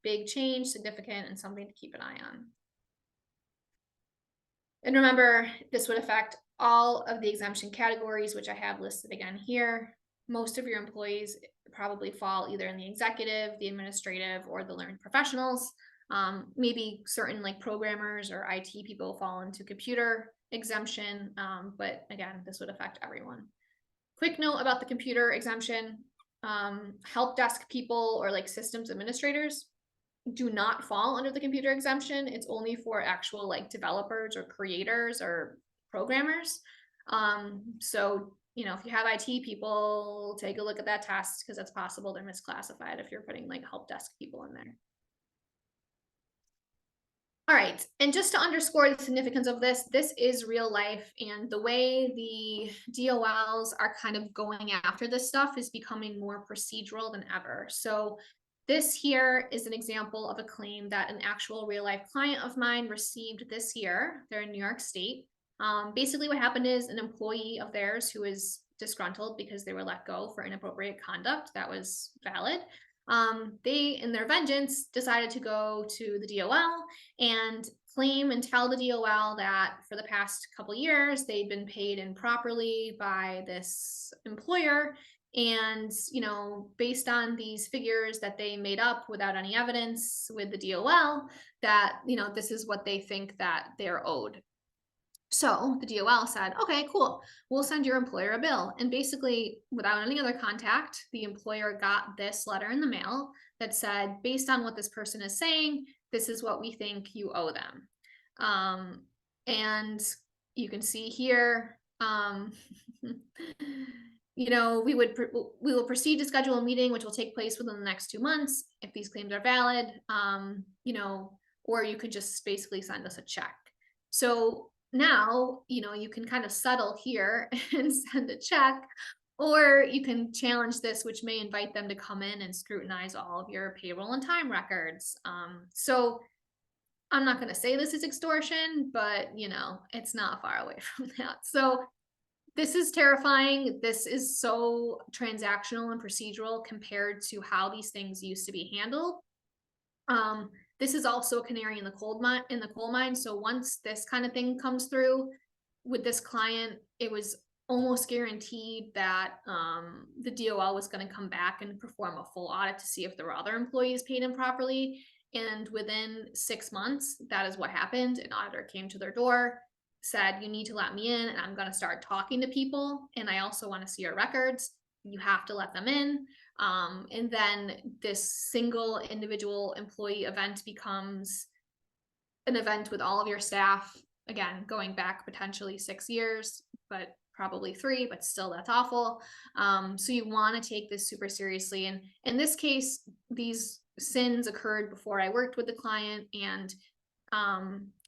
big change, significant, and something to keep an eye on. And remember, this would affect all of the exemption categories, which I have listed again here. Most of your employees probably fall either in the executive, the administrative, or the learned professionals. Maybe certain like programmers or IT people fall into computer exemption, but again, this would affect everyone. Quick note about the computer exemption, help desk people or like systems administrators do not fall under the computer exemption. It's only for actual like developers or creators or programmers. So, if you have IT people, take a look at that test because it's possible they're misclassified if you're putting like help desk people in there. All right, and just to underscore the significance of this is real life, and the way the DOLs are kind of going after this stuff is becoming more procedural than ever. So This here is an example of a claim that an actual real life client of mine received this year. They're in New York State. Basically what happened is an employee of theirs who was disgruntled because they were let go for inappropriate conduct that was valid. They, in their vengeance, decided to go to the DOL and claim and tell the DOL that for the past couple years, they'd been paid improperly by this employer. And, based on these figures that they made up without any evidence with the DOL, that, this is what they think that they're owed. So the DOL said, okay, cool, we'll send your employer a bill. And basically, without any other contact, the employer got this letter in the mail that said, based on what this person is saying, this is what we think you owe them. And you can see here, we will proceed to schedule a meeting, which will take place within the next 2 months if these claims are valid, or you could just basically send us a check. So now, you can kind of settle here and send a check, or you can challenge this, which may invite them to come in and scrutinize all of your payroll and time records. So I'm not going to say this is extortion, but it's not far away from that. So this is terrifying. This is so transactional and procedural compared to how these things used to be handled. This is also a canary in the coal mine. So once this kind of thing comes through with this client, it was almost guaranteed that the DOL was going to come back and perform a full audit to see if there were other employees paid improperly. And within 6 months, that is what happened. An auditor came to their door, said, you need to let me in, and I'm going to start talking to people. And I also want to see your records. You have to let them in. And then this single individual employee event becomes an event with all of your staff, again, going back potentially 6 years, but probably 3, but still that's awful. So you want to take this super seriously. And in this case, these sins occurred before I worked with the client, and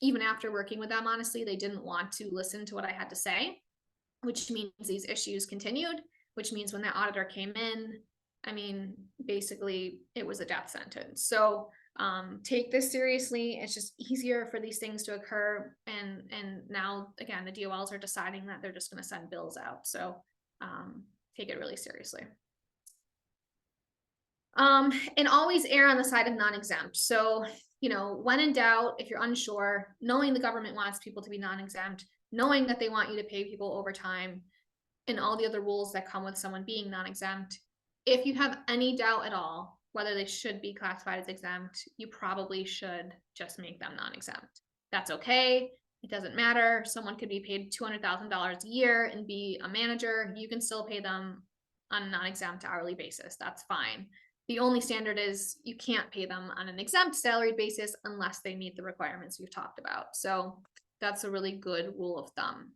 even after working with them, honestly, they didn't want to listen to what I had to say, which means these issues continued, which means when that auditor came in, basically it was a death sentence. So take this seriously. It's just easier for these things to occur. And now, again, the DOLs are deciding that they're just going to send bills out. So take it really seriously. And always err on the side of non-exempt. So, when in doubt, if you're unsure, knowing the government wants people to be non-exempt, knowing that they want you to pay people overtime, and all the other rules that come with someone being non-exempt, if you have any doubt at all whether they should be classified as exempt, you probably should just make them non-exempt. That's okay. It doesn't matter. Someone could be paid $200,000 a year and be a manager. You can still pay them on a non-exempt hourly basis. That's fine. The only standard is you can't pay them on an exempt salary basis unless they meet the requirements we've talked about. So that's a really good rule of thumb.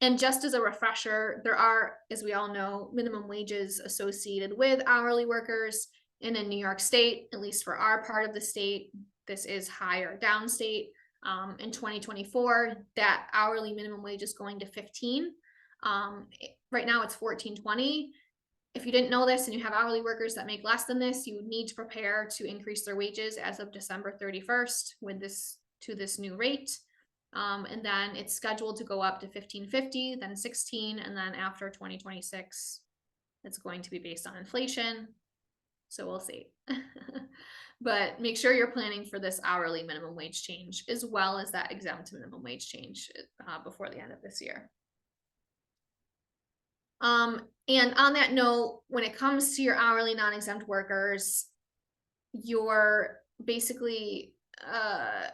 And just as a refresher, there are, as we all know, minimum wages associated with hourly workers. And in New York State, at least for our part of the state, this is higher downstate. In 2024, that hourly minimum wage is going to 15. Right now it's $14.20. If you didn't know this and you have hourly workers that make less than this, you would need to prepare to increase their wages as of December 31st with this new rate. And then it's scheduled to go up to $15.50, then $16, and then after 2026, it's going to be based on inflation. So we'll see. But make sure you're planning for this hourly minimum wage change as well as that exempt minimum wage change before the end of this year. And on that note, when it comes to your hourly non-exempt workers, your basically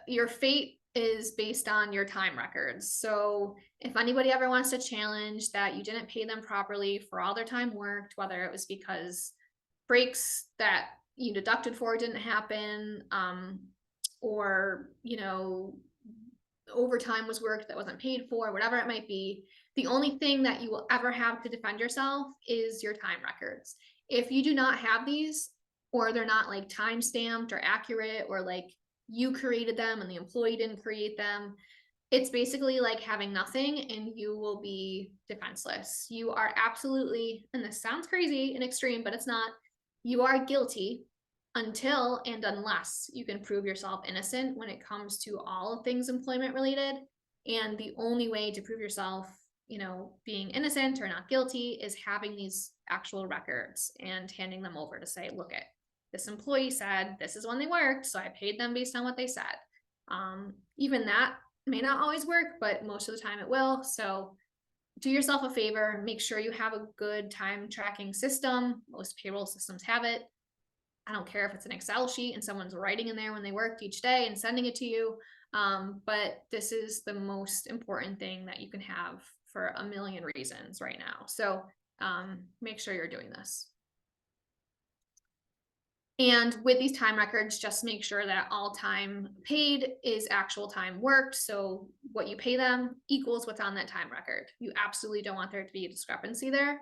your fate is based on your time records. So if anybody ever wants to challenge that you didn't pay them properly for all their time worked, whether it was because breaks that you deducted for didn't happen, or overtime was worked that wasn't paid for, whatever it might be, the only thing that you will ever have to defend yourself is your time records. If you do not have these, or they're not like time stamped or accurate, or like you created them and the employee didn't create them, it's basically like having nothing and you will be defenseless. You are absolutely, and this sounds crazy and extreme, but it's not, you are guilty until and unless you can prove yourself innocent when it comes to all things employment related. And the only way to prove yourself, being innocent or not guilty is having these actual records and handing them over to say, look, this employee said this is when they worked, so I paid them based on what they said. Even that may not always work, but most of the time it will. So do yourself a favor, make sure you have a good time tracking system. Most payroll systems have it. I don't care if it's an Excel sheet and someone's writing in there when they worked each day and sending it to you. But this is the most important thing that you can have for a million reasons right now. So make sure you're doing this. And with these time records, just make sure that all time paid is actual time worked. So what you pay them equals what's on that time record. You absolutely don't want there to be a discrepancy there.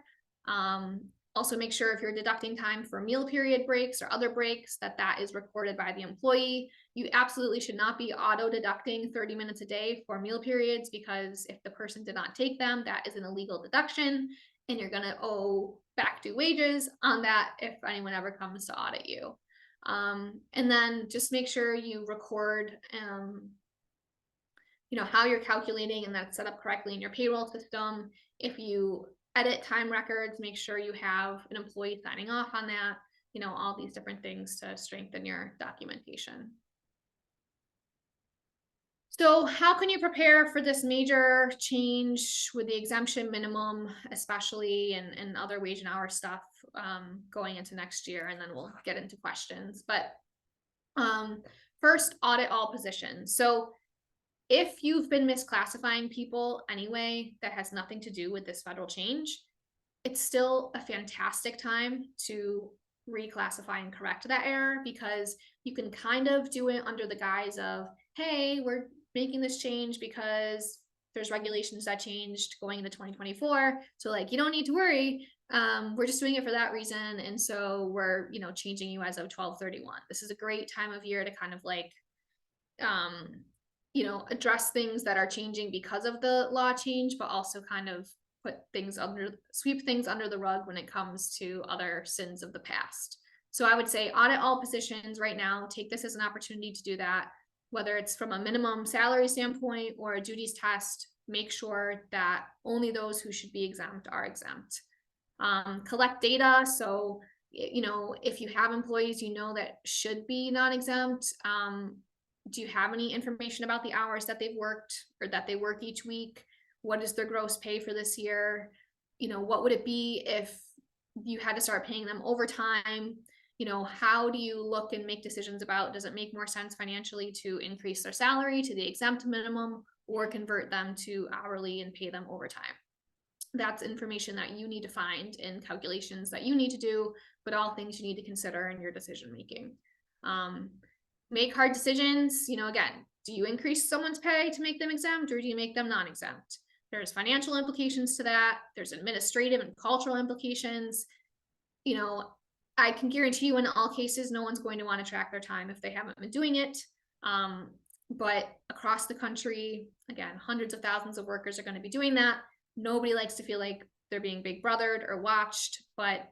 Also make sure if you're deducting time for meal period breaks or other breaks, that is recorded by the employee. You absolutely should not be auto deducting 30 minutes a day for meal periods, because if the person did not take them, that is an illegal deduction and you're gonna owe back due wages on that if anyone ever comes to audit you. And then just make sure you record how you're calculating and that's set up correctly in your payroll system. If you edit time records, make sure you have an employee signing off on that, all these different things to strengthen your documentation. So how can you prepare for this major change with the exemption minimum, especially, and other wage and hour stuff going into next year? And then we'll get into questions. But first, audit all positions. So if you've been misclassifying people anyway, that has nothing to do with this federal change, it's still a fantastic time to reclassify and correct that error, because you can kind of do it under the guise of, hey, we're making this change because there's regulations that changed going into 2024. So like, you don't need to worry. We're just doing it for that reason. And so we're, changing you as of 12/31. This is a great time of year to kind of like, address things that are changing because of the law change, but also kind of sweep things under the rug when it comes to other sins of the past. So I would say audit all positions right now. Take this as an opportunity to do that, whether it's from a minimum salary standpoint or a duties test. Make sure that only those who should be exempt are exempt. Collect data. So, if you have employees that should be non-exempt, do you have any information about the hours that they've worked or that they work each week? What is their gross pay for this year? What would it be if you had to start paying them overtime? How do you look and make decisions about, does it make more sense financially to increase their salary to the exempt minimum or convert them to hourly and pay them overtime? That's information that you need to find in calculations that you need to do, but all things you need to consider in your decision making. Make hard decisions. Again, do you increase someone's pay to make them exempt, or do you make them non-exempt? There's financial implications to that. There's administrative and cultural implications. I can guarantee you in all cases, no one's going to want to track their time if they haven't been doing it. But across the country, again, hundreds of thousands of workers are going to be doing that. Nobody likes to feel like they're being big brothered or watched, but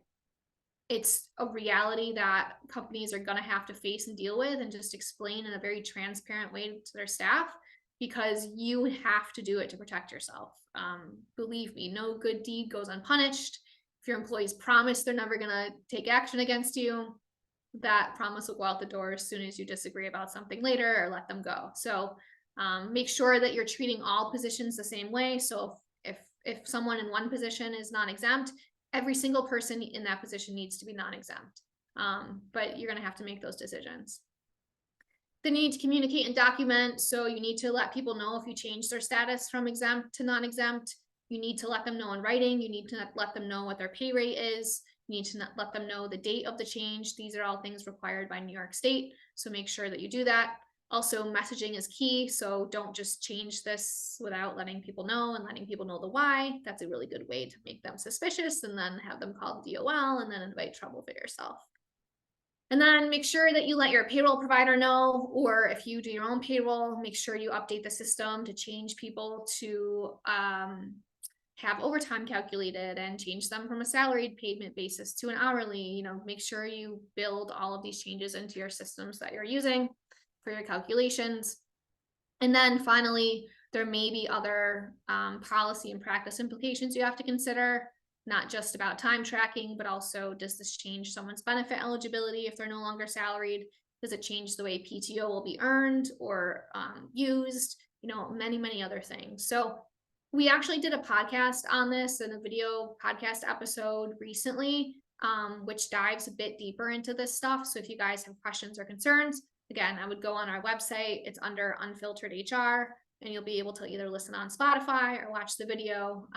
it's a reality that companies are going to have to face and deal with, and just explain in a very transparent way to their staff, because you have to do it to protect yourself. Believe me, no good deed goes unpunished. If your employees promise they're never going to take action against you, that promise will go out the door as soon as you disagree about something later or let them go. So make sure that you're treating all positions the same way. So if someone in one position is non-exempt, every single person in that position needs to be non-exempt. But you're going to have to make those decisions. The need to communicate and document. So you need to let people know if you change their status from exempt to non-exempt. You need to let them know in writing. You need to let them know what their pay rate is. You need to let them know the date of the change. These are all things required by New York State. So make sure that you do that. Also, messaging is key. So don't just change this without letting people know and letting people know the why. That's a really good way to make them suspicious and then have them call the DOL and then invite trouble for yourself. And then make sure that you let your payroll provider know, or if you do your own payroll, make sure you update the system to change people to have overtime calculated and change them from a salaried payment basis to an hourly. You know, make sure you build all of these changes into your systems that you're using for your calculations. And then finally, there may be other policy and practice implications you have to consider, not just about time tracking, but also, does this change someone's benefit eligibility if they're no longer salaried? Does it change the way PTO will be earned or used? You know, many, many other things. So we actually did a podcast on this and a video podcast episode recently, which dives a bit deeper into this stuff. So if you guys have questions or concerns, again, I would go on our website. It's under Unfiltered HR, and you'll be able to either listen on Spotify or watch the video.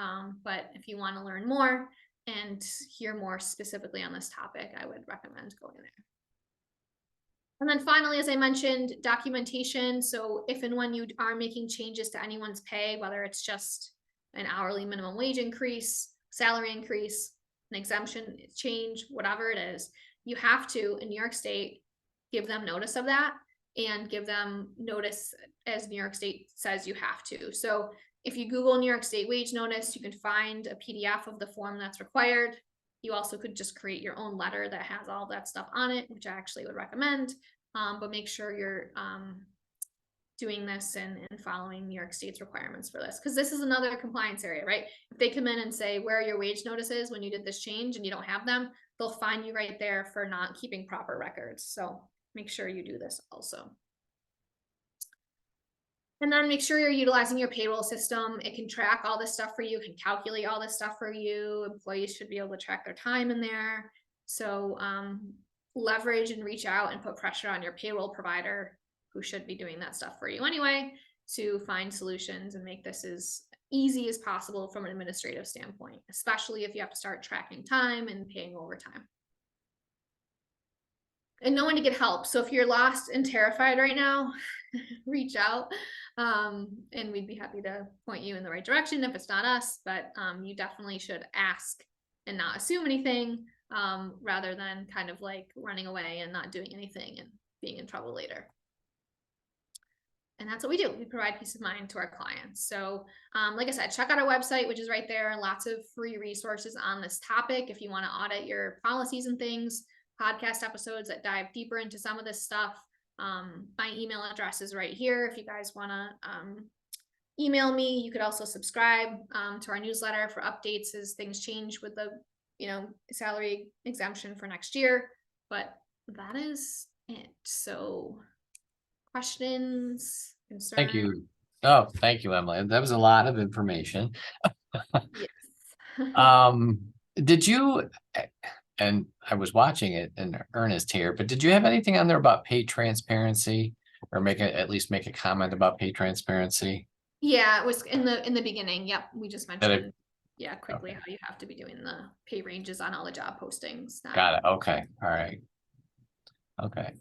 But if you want to learn more and hear more specifically on this topic, I would recommend going there. And then finally, as I mentioned, documentation. So if and when you are making changes to anyone's pay, whether it's just an hourly minimum wage increase, salary increase, an exemption change, whatever it is, you have to, in New York State, give them notice of that and give them notice as New York State says you have to. So if you Google New York State wage notice, you can find a PDF of the form that's required. You also could just create your own letter that has all that stuff on it, which I actually would recommend. But make sure you're doing this and following New York State's requirements for this, because this is another compliance area, right? If they come in and say, where are your wage notices when you did this change, and you don't have them, they'll fine you right there for not keeping proper records. So make sure you do this also. And then make sure you're utilizing your payroll system. It can track all this stuff for you, can calculate all this stuff for you. Employees should be able to track their time in there. So leverage and reach out and put pressure on your payroll provider, who should be doing that stuff for you anyway, to find solutions and make this as easy as possible from an administrative standpoint, especially if you have to start tracking time and paying overtime. And know when to get help. So if you're lost and terrified right now, reach out, and we'd be happy to point you in the right direction if it's not us, but you definitely should ask and not assume anything, rather than kind of like running away and not doing anything and being in trouble later. And that's what we do. We provide peace of mind to our clients. So like I said, check out our website, which is right there. Lots of free resources on this topic if you want to audit your policies and things, podcast episodes that dive deeper into some of this stuff. My email address is right here. If you guys want to email me, you could also subscribe to our newsletter for updates as things change with the, salary exemption for next year. But that is it. So questions, concerns? Thank you. Oh, thank you, Emily. That was a lot of information. Yes. Did you, and I was watching it in earnest here, but did you have anything on there about pay transparency, or at least make a comment about pay transparency? Yeah, it was in the beginning. Yep. We just mentioned, quickly, okay, how you have to be doing the pay ranges on all the job postings. Got it. Okay. All right. Okay.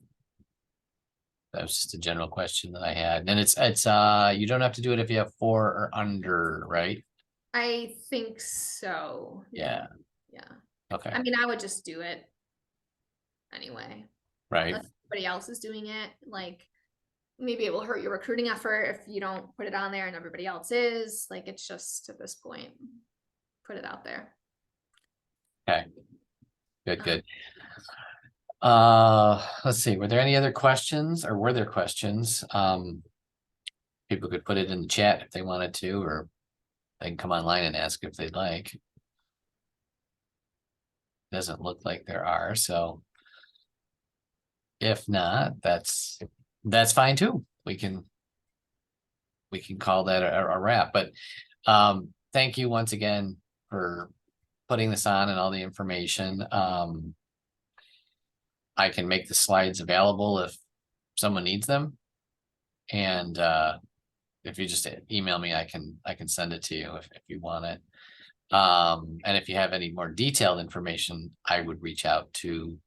That was just a general question that I had. And it's you don't have to do it if you have 4 or under, right? I think so. Yeah. Yeah. Okay. I mean, I would just do it anyway. Right. Unless somebody else is doing it. Like, maybe it will hurt your recruiting effort if you don't put it on there and everybody else is. Like, it's just at this point, put it out there. Okay. Good. Let's see. Were there any other questions, or were there questions? People could put it in the chat if they wanted to, or they can come online and ask if they'd like. Doesn't look like there are, so if not, that's fine too. We can call that a wrap. But thank you once again for putting this on and all the information. I can make the slides available if someone needs them, and if you just email me, I can send it to you if you want it. And if you have any more detailed information, I would reach out to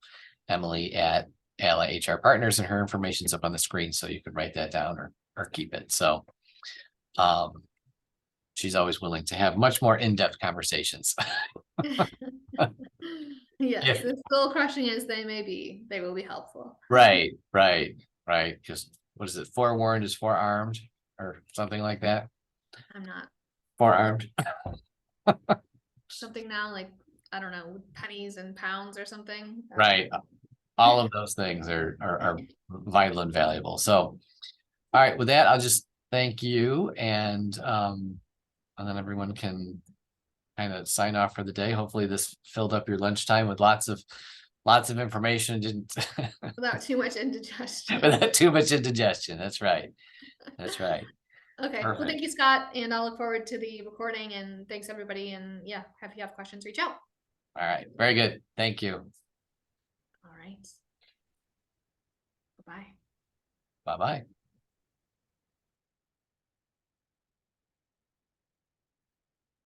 Emily at Ally HR Partners, and her information's up on the screen, so you could write that down or keep it. So she's always willing to have much more in-depth conversations. Yes, the soul crushing as they may be, they will be helpful. Right. Because what is it? Forewarned is forearmed, or something like that. I'm not Forearmed. Something now like, I don't know, pennies and pounds or something. Right. All of those things are vital and valuable. So, all right, with that, I'll just thank you and then everyone can kind of sign off for the day. Hopefully this filled up your lunchtime with lots of information, didn't Without too much indigestion. without too much indigestion. That's right. That's right. Okay, well, thank Perfect. you, Scott, and I'll look forward to the recording, and thanks, everybody, and yeah, if you have questions, reach out. All right. Very good. Thank you. All right. Bye-bye. Bye-bye.